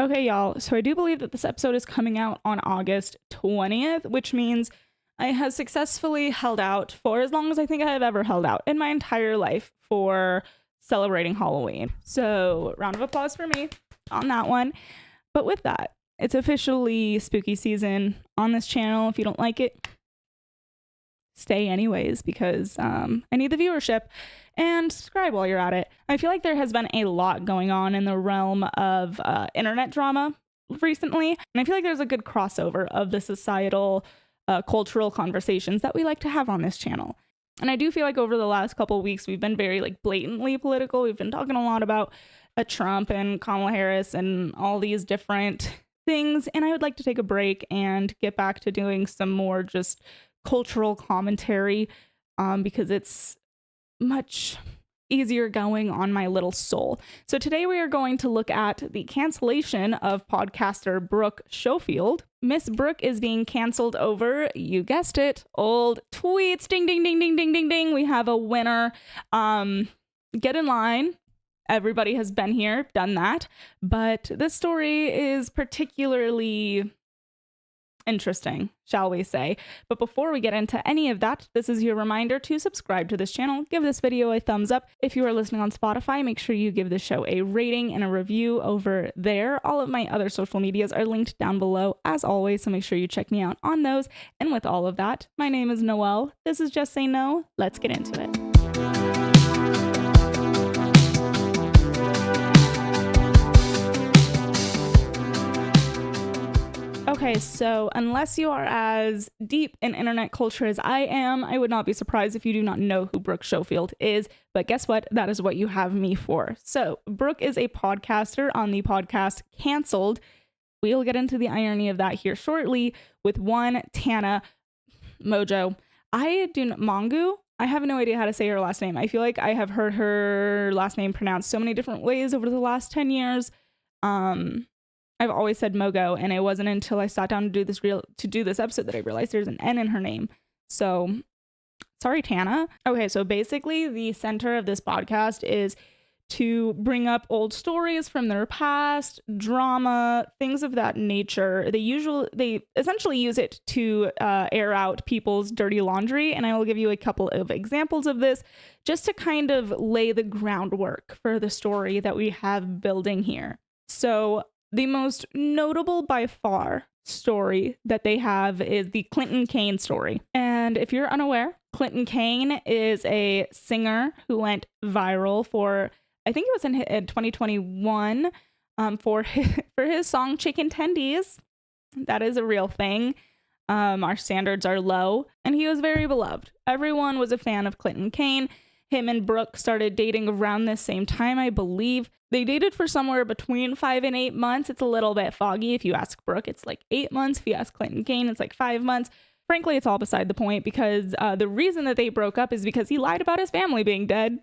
Okay, y'all. So I do believe that this episode is coming out on August 20th, which means I have successfully held out for as long as I think I have ever held out in my entire life for celebrating Halloween. So round of applause for me on that one. But with that, it's officially spooky season on this channel. If you don't like it, stay anyways, because I need the viewership. And subscribe while you're at it. I feel like there has been a lot going on in the realm of internet drama recently. And I feel like there's a good crossover of the societal, cultural conversations that we like to have on this channel. And I do feel like over the last couple of weeks, we've been very blatantly political. We've been talking a lot about Trump and Kamala Harris and all these different things. And I would like to take a break and get back to doing some more just cultural commentary because it's much easier going on my little soul. So today we are going to look at the cancellation of podcaster Brooke Schofield. Miss Brooke is being canceled over, you guessed it, old tweets. Ding, ding, ding, ding, ding, ding, ding. We have a winner. Get in line. Everybody has been here, done that. But this story is particularly interesting, shall we say. But before we get into any of that, this is your reminder to subscribe to this channel. Give this video a thumbs up. If you are listening on Spotify, make sure you give the show a rating and a review over there. All of my other social medias are linked down below as always, so make sure you check me out on those. And with all of that, my name is Noelle. This is Just Say No. Let's get into it. Okay, so unless you are as deep in internet culture as I am, I would not be surprised if you do not know who Brooke Schofield is. But guess what? That is what you have me for. So Brooke is a podcaster on the podcast Cancelled. We'll get into the irony of that here shortly with one Tana Mojo. I have no idea how to say her last name. I feel like I have heard her last name pronounced so many different ways over the last 10 years. I've always said Mogo, and it wasn't until I sat down to do this episode that I realized there's an N in her name. So, sorry, Tana. Okay, so basically the center of this podcast is to bring up old stories from their past, drama, things of that nature. They essentially use it to air out people's dirty laundry, and I will give you a couple of examples of this just to kind of lay the groundwork for the story that we have building here. So, the most notable by far story that they have is the Clinton Kane story. And if you're unaware, Clinton Kane is a singer who went viral for, I think it was in 2021, for his song Chicken Tendies. That is a real thing. Our standards are low, and he was very beloved. Everyone was a fan of Clinton Kane. Him and Brooke started dating around this same time, I believe. They dated for somewhere between 5 and 8 months. It's a little bit foggy. If you ask Brooke, it's 8 months. If you ask Clinton Kane, it's 5 months. Frankly, it's all beside the point because the reason that they broke up is because he lied about his family being dead.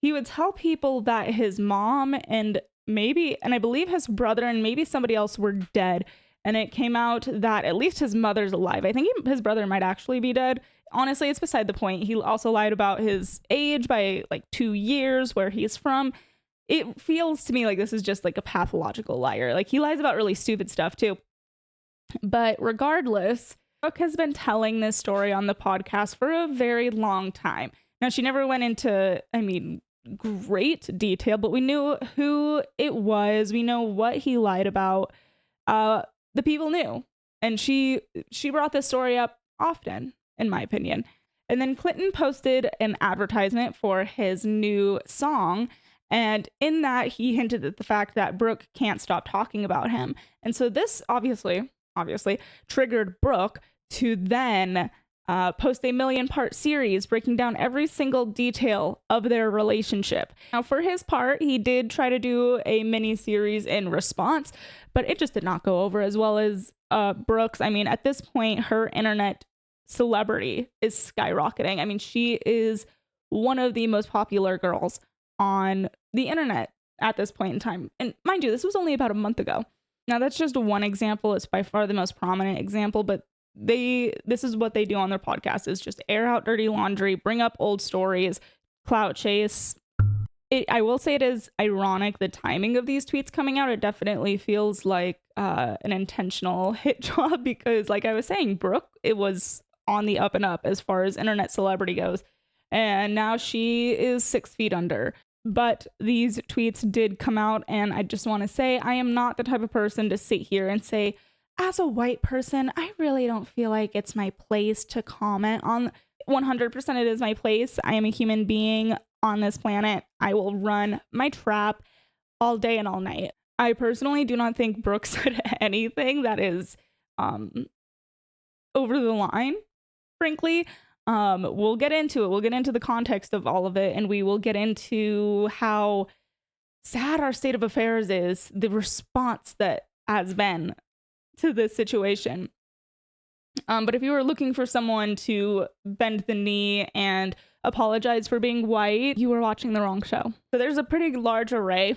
He would tell people that his mom and I believe his brother and maybe somebody else were dead. And it came out that at least his mother's alive. I think his brother might actually be dead. Honestly, it's beside the point. He also lied about his age by 2 years, where he's from. It feels to me like this is just a pathological liar. He lies about really stupid stuff too. But regardless, Brooke has been telling this story on the podcast for a very long time. Now, she never went into, great detail, but we knew who it was. We know what he lied about. The people knew. And she brought this story up often, in my opinion. And then Clinton posted an advertisement for his new song. And in that, he hinted at the fact that Brooke can't stop talking about him. And so this obviously triggered Brooke to then post a 1,000,000-part series breaking down every single detail of their relationship. Now, for his part, he did try to do a mini series in response, but it just did not go over as well as Brooke's. At this point, her internet celebrity is skyrocketing. She is one of the most popular girls on the internet at this point in time. And mind you, this was only about a month ago. Now, that's just one example. It's by far the most prominent example, but this is what they do on their podcast, is just air out dirty laundry, bring up old stories, clout chase. I will say it is ironic, the timing of these tweets coming out. It definitely feels like an intentional hit job because, like I was saying, Brooke, it was on the up and up as far as internet celebrity goes. And now she is 6 feet under. But these tweets did come out, and I just want to say I am not the type of person to sit here and say, as a white person, I really don't feel like it's my place to comment on. 100% it is my place. I am a human being on this planet. I will run my trap all day and all night. I personally do not think Brooke said anything that is over the line, frankly. We'll get into it. We'll get into the context of all of it, and we will get into how sad our state of affairs is, the response that has been to this situation. But if you were looking for someone to bend the knee and apologize for being white, you were watching the wrong show. So there's a pretty large array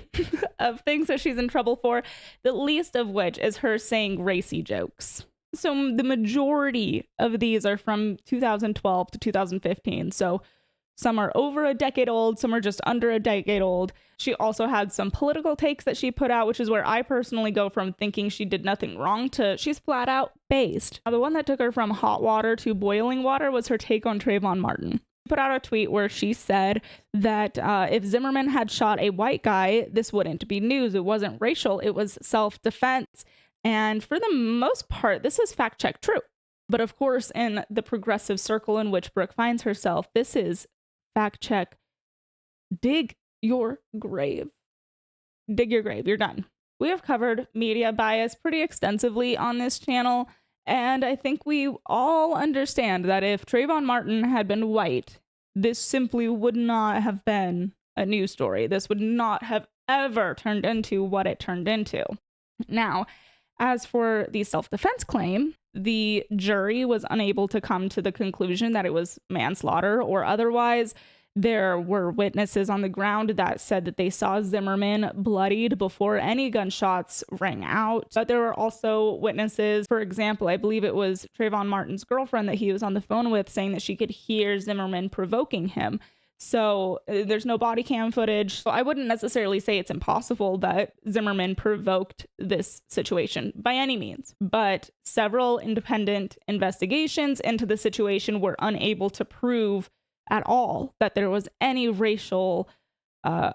of things that she's in trouble for, the least of which is her saying racy jokes. So the majority of these are from 2012 to 2015. So some are over a decade old, some are just under a decade old. She also had some political takes that she put out, which is where I personally go from thinking she did nothing wrong to she's flat out based. Now, the one that took her from hot water to boiling water was her take on Trayvon Martin. She put out a tweet where she said that if Zimmerman had shot a white guy, this wouldn't be news. It wasn't racial, it was self-defense. And for the most part, this is fact check true. But of course, in the progressive circle in which Brooke finds herself, this is fact check, dig your grave. Dig your grave. You're done. We have covered media bias pretty extensively on this channel, and I think we all understand that if Trayvon Martin had been white, this simply would not have been a news story. This would not have ever turned into what it turned into. Now, as for the self-defense claim, the jury was unable to come to the conclusion that it was manslaughter or otherwise. There were witnesses on the ground that said that they saw Zimmerman bloodied before any gunshots rang out. But there were also witnesses, for example, I believe it was Trayvon Martin's girlfriend that he was on the phone with saying that she could hear Zimmerman provoking him. So there's no body cam footage. So I wouldn't necessarily say it's impossible that Zimmerman provoked this situation by any means. But several independent investigations into the situation were unable to prove at all that there was any racial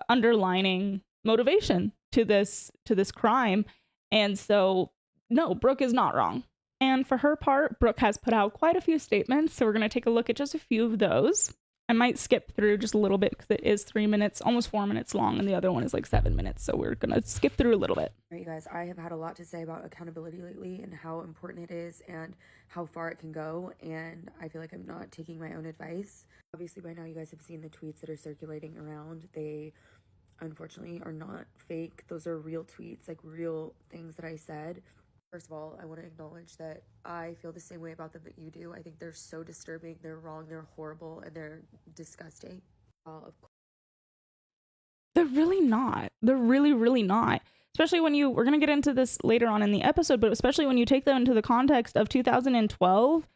underlining motivation to this crime. And so, no, Brooke is not wrong. And for her part, Brooke has put out quite a few statements. So we're going to take a look at just a few of those. I might skip through just a little bit because it is 3 minutes, almost 4 minutes long, and the other one is like 7 minutes. So we're going to skip through a little bit. All right, you guys, I have had a lot to say about accountability lately and how important it is and how far it can go. And I feel like I'm not taking my own advice. Obviously, by now you guys have seen the tweets that are circulating around. They unfortunately are not fake. Those are real tweets, like real things that I said. First of all, I want to acknowledge that I feel the same way about them that you do. I think they're so disturbing, they're wrong, they're horrible, and they're disgusting. Of course. They're really not. They're really, really not. Especially when we're going to get into this later on in the episode, but especially when you take them into the context of 2012,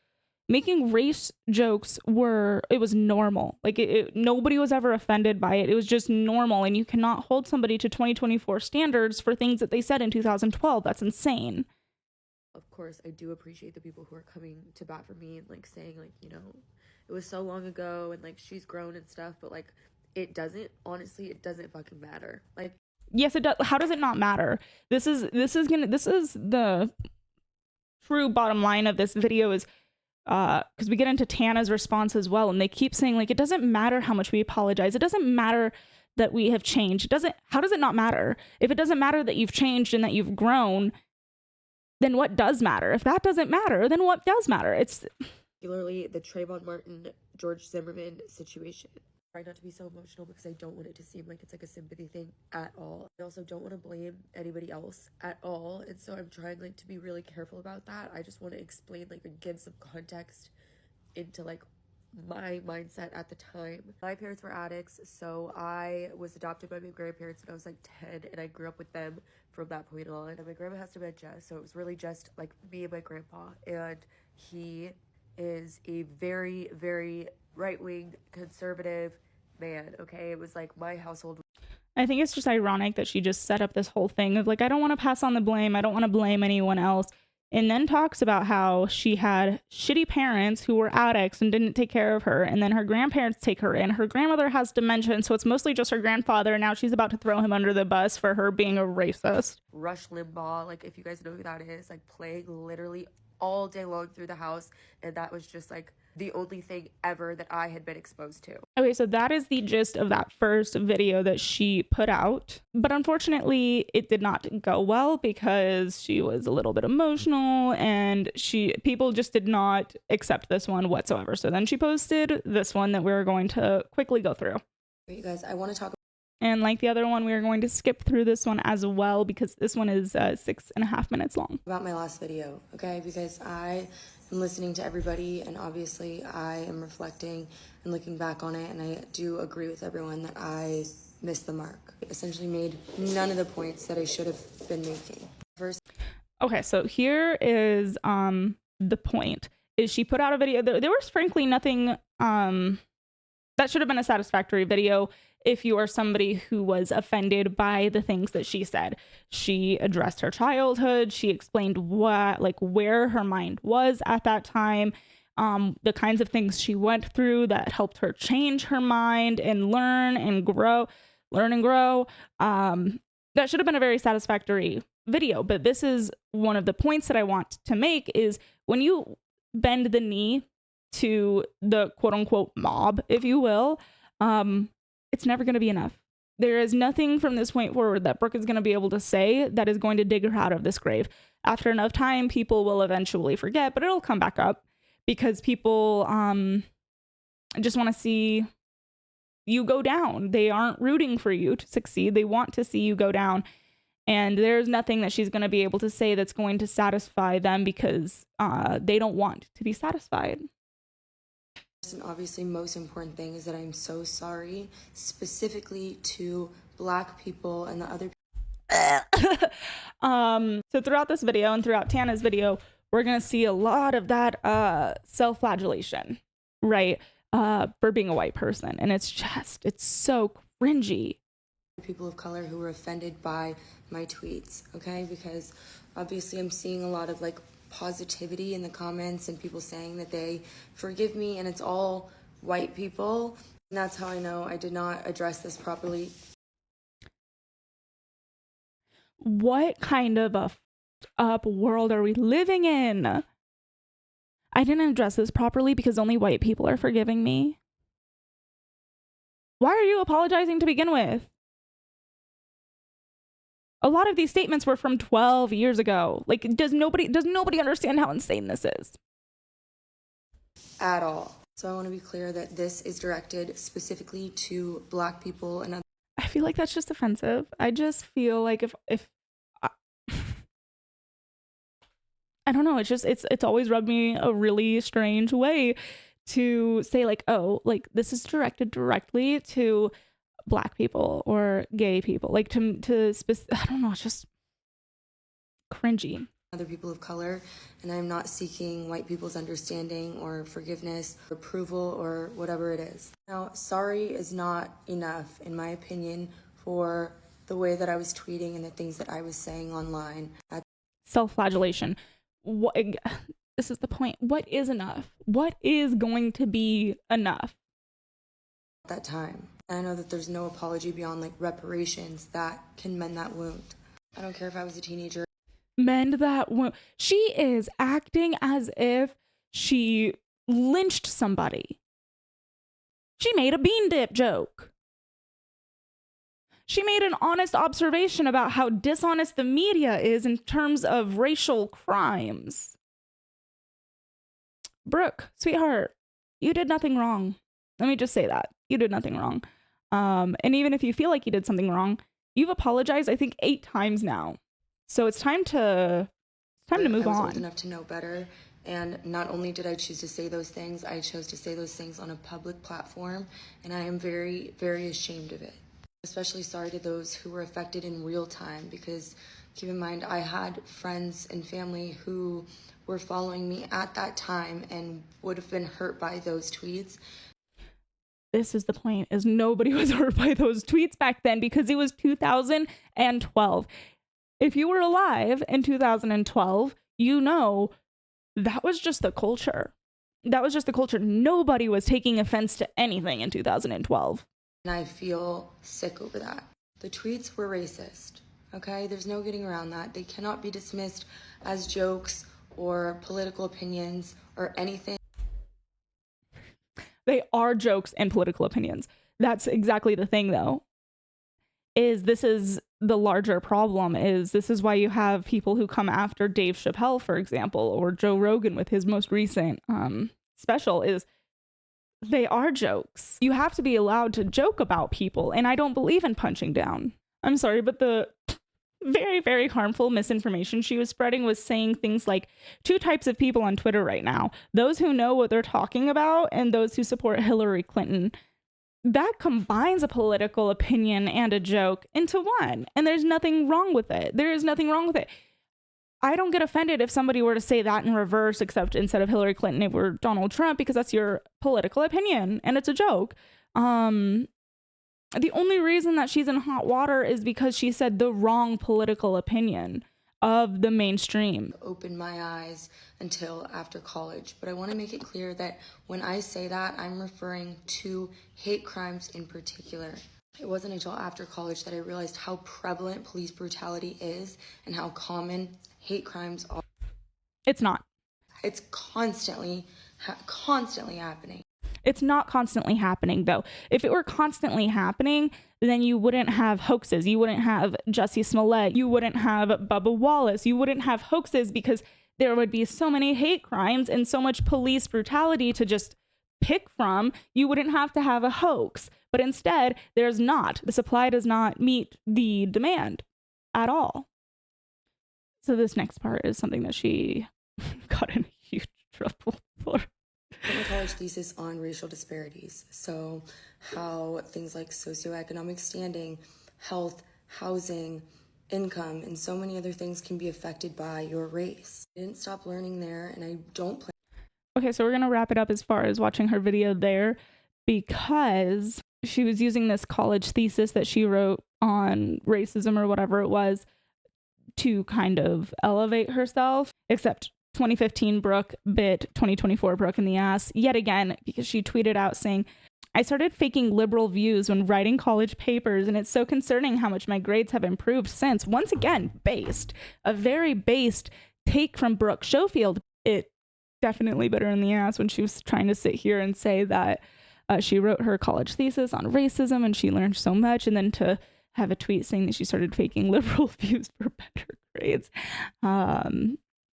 making race jokes it was normal. Like nobody was ever offended by it. It was just normal. And you cannot hold somebody to 2024 standards for things that they said in 2012. That's insane. Of course, I do appreciate the people who are coming to bat for me and like saying like, you know, it was so long ago and like she's grown and stuff, but like it doesn't fucking matter. Like, yes, it does. How does it not matter? This is the true bottom line of this video is because we get into Tana's response as well, and they keep saying like it doesn't matter how much we apologize. It doesn't matter that we have changed. How does it not matter? If it doesn't matter that you've changed and that you've grown, then what does matter? If that doesn't matter, then what does matter? It's particularly the Trayvon Martin, George Zimmerman situation. I try not to be so emotional because I don't want it to seem like it's like a sympathy thing at all. I also don't want to blame anybody else at all, and so I'm trying like to be really careful about that. I just want to explain like and give some context into like my mindset at the time. My parents were addicts, so I was adopted by my grandparents when I was like 10, and I grew up with them from that point on. And my grandma has dementia, so it was really just like me and my grandpa, and he is a very, very right-wing conservative man. Okay, it was like my household. I think it's just ironic that she just set up this whole thing of like, I don't want to pass on the blame. I don't want to blame anyone else. And then talks about how she had shitty parents who were addicts and didn't take care of her. And then her grandparents take her in. Her grandmother has dementia. And so it's mostly just her grandfather. And now she's about to throw him under the bus for her being a racist. Rush Limbaugh, like, if you guys know who that is, like, playing literally all day long through the house. And that was just like the only thing ever that I had been exposed to. Okay, so that is the gist of that first video that she put out. But unfortunately, it did not go well because she was a little bit emotional and people just did not accept this one whatsoever. So then she posted this one that we're going to quickly go through. You guys, I want to talk and like the other one, we are going to skip through this one as well because this one is 6.5 minutes long. About my last video, okay? Because I am listening to everybody, and obviously I am reflecting and looking back on it, and I do agree with everyone that I missed the mark. I essentially made none of the points that I should have been making. First, okay, so here is the point. Is she put out a video. There was frankly nothing that should have been a satisfactory video if you are somebody who was offended by the things that she said. She addressed her childhood. She explained where her mind was at that time, the kinds of things she went through that helped her change her mind and learn and grow. That should have been a very satisfactory video. But this is one of the points that I want to make is when you bend the knee to the quote unquote mob, if you will, it's never going to be enough. There is nothing from this point forward that Brooke is going to be able to say that is going to dig her out of this grave. After enough time, people will eventually forget, but it'll come back up because people just want to see you go down. They aren't rooting for you to succeed. They want to see you go down. And there's nothing that she's going to be able to say that's going to satisfy them because they don't want to be satisfied. And obviously most important thing is that I'm so sorry specifically to Black people and the other so throughout this video and throughout Tana's video, we're gonna see a lot of that self-flagellation, right, for being a white person, and it's so cringy. People of color who were offended by my tweets, okay, because obviously I'm seeing a lot of like positivity in the comments and people saying that they forgive me, and it's all white people, and that's how I know I did not address this properly. What kind of a up world are we living in? I didn't address this properly because only white people are forgiving me. Why are you apologizing to begin with? A lot of these statements were from 12 years ago. Like, does nobody understand how insane this is? At all. So I want to be clear that this is directed specifically to Black people and other. I feel like that's just offensive. I just feel like if I don't know, it's always rubbed me a really strange way to say like, oh, like this is directed directly to Black people or gay people, like I don't know, it's just cringy. Other people of color, and I'm not seeking white people's understanding or forgiveness, approval, or whatever it is. Now, sorry is not enough, in my opinion, for the way that I was tweeting and the things that I was saying online. Self-flagellation. This is the point. What is enough? What is going to be enough? At that time. I know that there's no apology beyond like reparations that can mend that wound. I don't care if I was a teenager. Mend that wound. She is acting as if she lynched somebody. She made a bean dip joke. She made an honest observation about how dishonest the media is in terms of racial crimes. Brooke, sweetheart, you did nothing wrong. Let me just say that. You did nothing wrong. And even if you feel like you did something wrong, you've apologized, I think, 8 times now. So it's time to move on. I was old enough to know better, and not only did I choose to say those things, I chose to say those things on a public platform, and I am very, very ashamed of it. Especially sorry to those who were affected in real time, because keep in mind, I had friends and family who were following me at that time and would have been hurt by those tweets. this is the point, is nobody was hurt by those tweets back then because it was 2012. If you were alive in 2012, you know that was just the culture. That was just the culture. Nobody was taking offense to anything in 2012. And I feel sick over that. The tweets were racist, okay? There's no getting around that. They cannot be dismissed as jokes or political opinions or anything. They are jokes and political opinions. That's exactly the thing, though. This is the larger problem. This is why you have people who come after Dave Chappelle, for example, or Joe Rogan with his most recent special, is they are jokes. You have to be allowed to joke about people, and I don't believe in punching down. I'm sorry, but the very, very harmful misinformation she was spreading was saying things like two types of people on Twitter right now: those who know what they're talking about and those who support Hillary Clinton. That combines a political opinion and a joke into one, and there's nothing wrong with it. There is nothing wrong with it. I don't get offended if somebody were to say that in reverse, except instead of Hillary Clinton, it were Donald Trump, because that's your political opinion and it's a joke. The only reason that she's in hot water is because she said the wrong political opinion of the mainstream. Opened my eyes until after college, but I want to make it clear that when I say that, I'm referring to hate crimes in particular. It wasn't until after college that I realized how prevalent police brutality is and how common hate crimes are. It's not. It's constantly happening. It's not constantly happening, though. If it were constantly happening, then you wouldn't have hoaxes. You wouldn't have Jussie Smollett. You wouldn't have Bubba Wallace. You wouldn't have hoaxes because there would be so many hate crimes and so much police brutality to just pick from. You wouldn't have to have a hoax. But instead, there's not. The supply does not meet the demand at all. So this next part is something that she got in huge trouble for. My college thesis on racial disparities. So how things like socioeconomic standing, health, housing, income, and so many other things can be affected by your race. I didn't stop learning there, and I don't plan. Okay, so we're going to wrap it up as far as watching her video there, because she was using this college thesis that she wrote on racism or whatever it was to kind of elevate herself, except 2015 Brooke bit 2024 Brooke in the ass yet again, because she tweeted out saying, "I started faking liberal views when writing college papers, and it's so concerning how much my grades have improved since." Once again, a very based take from Brooke Schofield. It definitely bit her in the ass when she was trying to sit here and say that she wrote her college thesis on racism and she learned so much, and then to have a tweet saying that she started faking liberal views for better grades.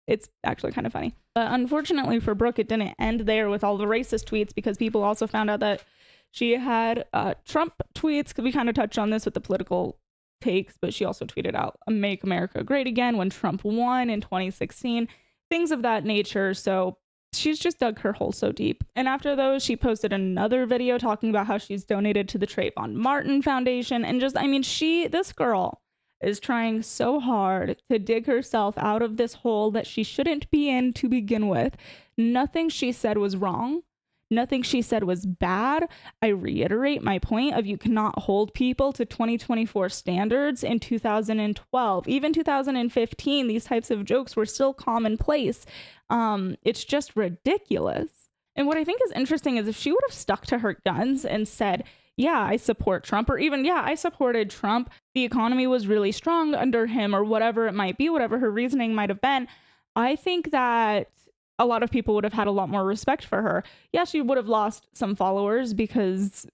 It's actually kind of funny. But unfortunately for Brooke, it didn't end there with all the racist tweets, because people also found out that she had Trump tweets, because we kind of touched on this with the political takes, but she also tweeted out "Make America Great Again" when Trump won in 2016, things of that nature. So she's just dug her hole so deep. And after those, she posted another video talking about how she's donated to the Trayvon Martin Foundation. And just, I mean, this girl is trying so hard to dig herself out of this hole that she shouldn't be in to begin with. Nothing she said was wrong. Nothing she said was bad. I reiterate my point of you cannot hold people to 2024 standards in 2012. Even 2015, these types of jokes were still commonplace. It's just ridiculous. And what I think is interesting is if she would have stuck to her guns and said, "Yeah, I support Trump," or even, "Yeah, I supported Trump. The economy was really strong under him," or whatever it might be, whatever her reasoning might have been, I think that a lot of people would have had a lot more respect for her. Yeah, she would have lost some followers, because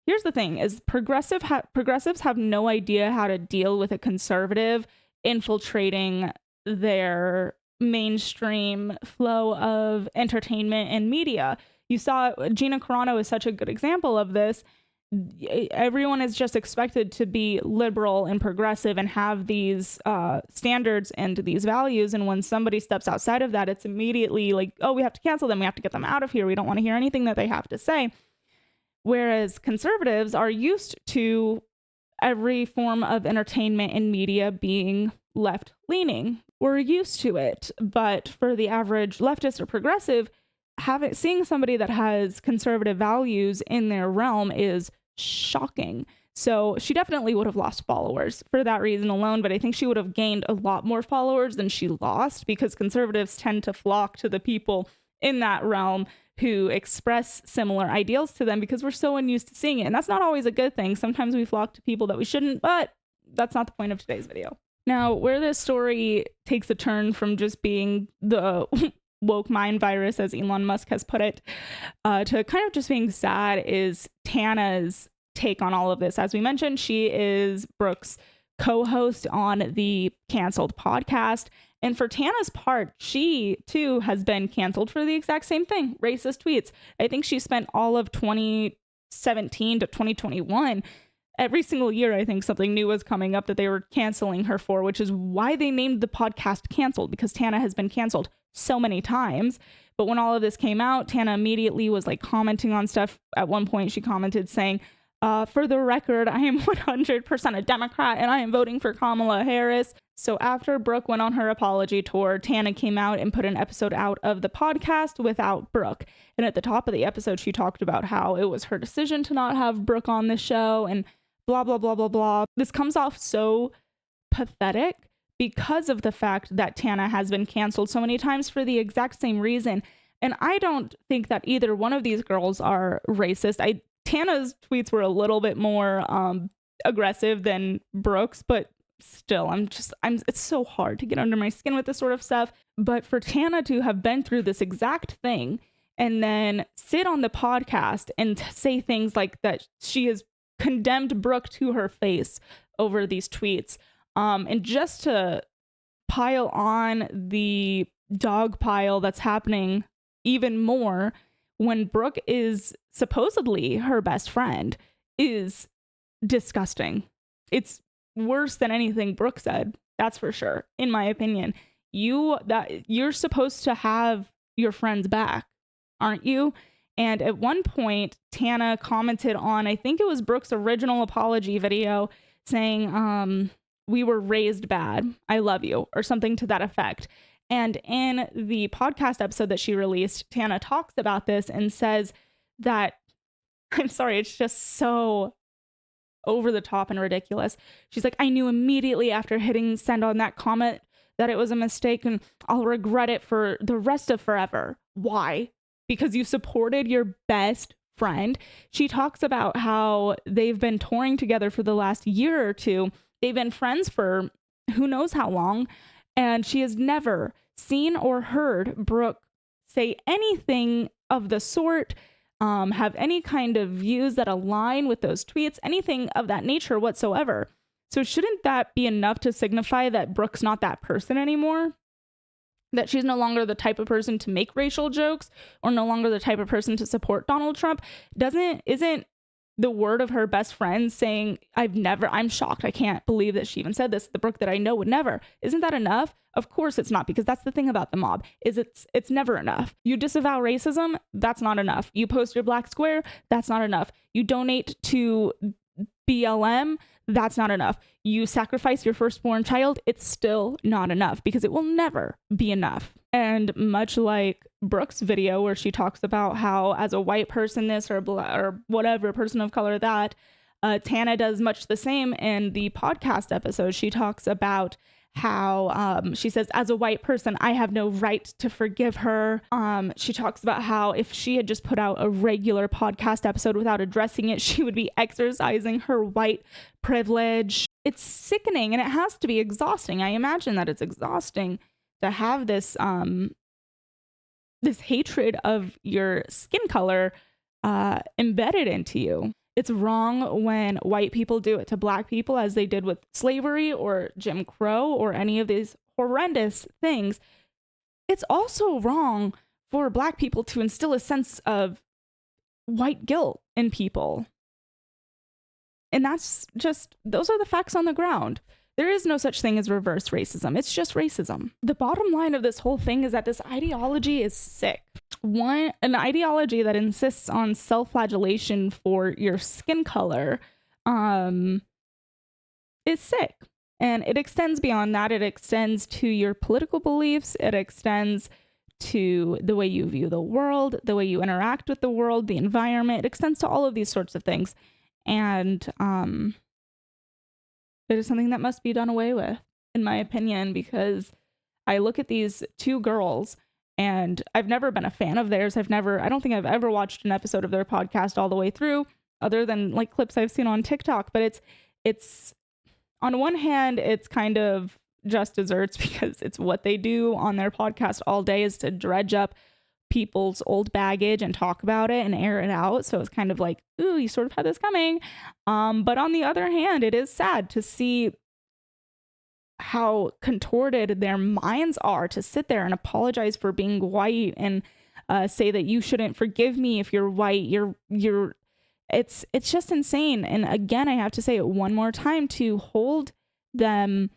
here's the thing is progressives have no idea how to deal with a conservative infiltrating their mainstream flow of entertainment and media. You saw Gina Carano is such a good example of this. Everyone is just expected to be liberal and progressive and have these standards and these values. And when somebody steps outside of that, it's immediately like, oh, we have to cancel them. We have to get them out of here. We don't want to hear anything that they have to say. Whereas conservatives are used to every form of entertainment and media being left leaning. We're used to it. But for the average leftist or progressive, seeing somebody that has conservative values in their realm is shocking. So she definitely would have lost followers for that reason alone, but I think she would have gained a lot more followers than she lost, because conservatives tend to flock to the people in that realm who express similar ideals to them, because we're so unused to seeing it. And that's not always a good thing. Sometimes we flock to people that we shouldn't, but that's not the point of today's video. Now, where this story takes a turn from just being the woke mind virus, as Elon Musk has put it, to kind of just being sad, is Tana's take on all of this. As we mentioned, she is Brooke's co-host on the Canceled podcast. And for Tana's part, she too has been canceled for the exact same thing, racist tweets. I think she spent all of 2017 to 2021, every single year, I think something new was coming up that they were canceling her for, which is why they named the podcast Canceled, because Tana has been canceled so many times. But when all of this came out, Tana immediately was like commenting on stuff. At one point, she commented saying, for the record, I am 100% a Democrat and I am voting for Kamala Harris. So after Brooke went on her apology tour, Tana came out and put an episode out of the podcast without Brooke. And at the top of the episode, she talked about how it was her decision to not have Brooke on the show and blah, blah, blah, blah, blah. This comes off so pathetic because of the fact that Tana has been canceled so many times for the exact same reason. And I don't think that either one of these girls are racist. Tana's tweets were a little bit more aggressive than Brooke's, but still, it's so hard to get under my skin with this sort of stuff. But for Tana to have been through this exact thing and then sit on the podcast and say things like that, she has condemned Brooke to her face over these tweets, and just to pile on the dog pile that's happening even more when Brooke is supposedly her best friend, is disgusting. It's worse than anything Brooke said, that's for sure, in my opinion. You're supposed to have your friends back, aren't you? And at one point, Tana commented on, I think it was Brooke's original apology video, saying, we were raised bad, I love you, or something to that effect. And in the podcast episode that she released, Tana talks about this and says that, I'm sorry, it's just so over the top and ridiculous. She's like, I knew immediately after hitting send on that comment that it was a mistake and I'll regret it for the rest of forever. Why? Because you supported your best friend. She talks about how they've been touring together for the last year or two. They've been friends for who knows how long. And she has never seen or heard Brooke say anything of the sort, have any kind of views that align with those tweets, anything of that nature whatsoever. So shouldn't that be enough to signify that Brooke's not that person anymore? That she's no longer the type of person to make racial jokes or no longer the type of person to support Donald Trump? Isn't the word of her best friend saying, I'm shocked, I can't believe that she even said this, the Brooke that I know would never, isn't that enough? Of course it's not, because that's the thing about the mob, is it's never enough. You disavow racism, that's not enough. You post your black square, that's not enough. You donate to BLM, that's not enough. You sacrifice your firstborn child, it's still not enough, because it will never be enough. And much like Brooke's video where she talks about how as a white person this or whatever, person of color that, Tana does much the same in the podcast episode. She talks about how she says, as a white person, I have no right to forgive her. She talks about how if she had just put out a regular podcast episode without addressing it, she would be exercising her white privilege. It's sickening, and it has to be exhausting. I imagine that it's exhausting to have this this hatred of your skin color embedded into you. It's wrong when white people do it to black people, as they did with slavery or Jim Crow or any of these horrendous things. It's also wrong for black people to instill a sense of white guilt in people. And those are the facts on the ground. There is no such thing as reverse racism. It's just racism. The bottom line of this whole thing is that this ideology is sick. An ideology that insists on self-flagellation for your skin color is sick. And it extends beyond that. It extends to your political beliefs. It extends to the way you view the world, the way you interact with the world, the environment. It extends to all of these sorts of things. And it is something that must be done away with, in my opinion, because I look at these two girls and I've never been a fan of theirs. I don't think I've ever watched an episode of their podcast all the way through, other than like clips I've seen on TikTok. But it's on one hand, it's kind of just desserts because it's what they do on their podcast all day, is to dredge up people's old baggage and talk about it and air it out. So it's kind of like, ooh, you sort of had this coming. But on the other hand, it is sad to see how contorted their minds are, to sit there and apologize for being white and say that you shouldn't forgive me if you're white. It's just insane. And again, I have to say it one more time, to hold them,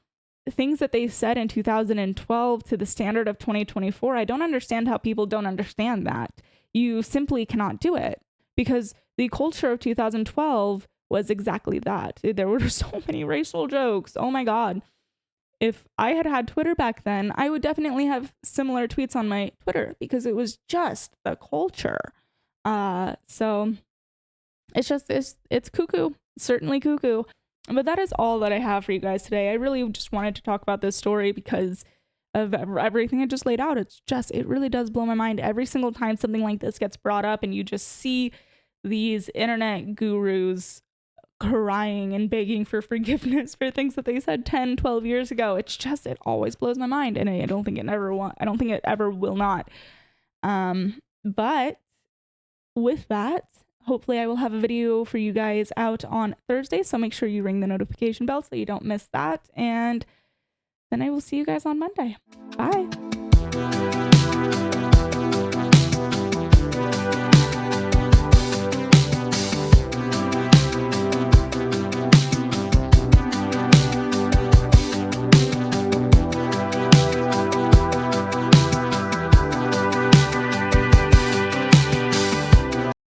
things that they said in 2012 to the standard of 2024. I don't understand how people don't understand that. You simply cannot do it, because the culture of 2012 was exactly that. There were so many racial jokes. Oh my God. If I had had Twitter back then, I would definitely have similar tweets on my Twitter, because it was just the culture. So it's cuckoo, certainly cuckoo. But that is all that I have for you guys today. I really just wanted to talk about this story because of everything I just laid out. It really does blow my mind every single time something like this gets brought up and you just see these internet gurus crying and begging for forgiveness for things that they said 10, 12 years ago. It always blows my mind, and I don't think it ever will not. But with that, hopefully I will have a video for you guys out on Thursday, so make sure you ring the notification bell so you don't miss that. And then I will see you guys on Monday. Bye.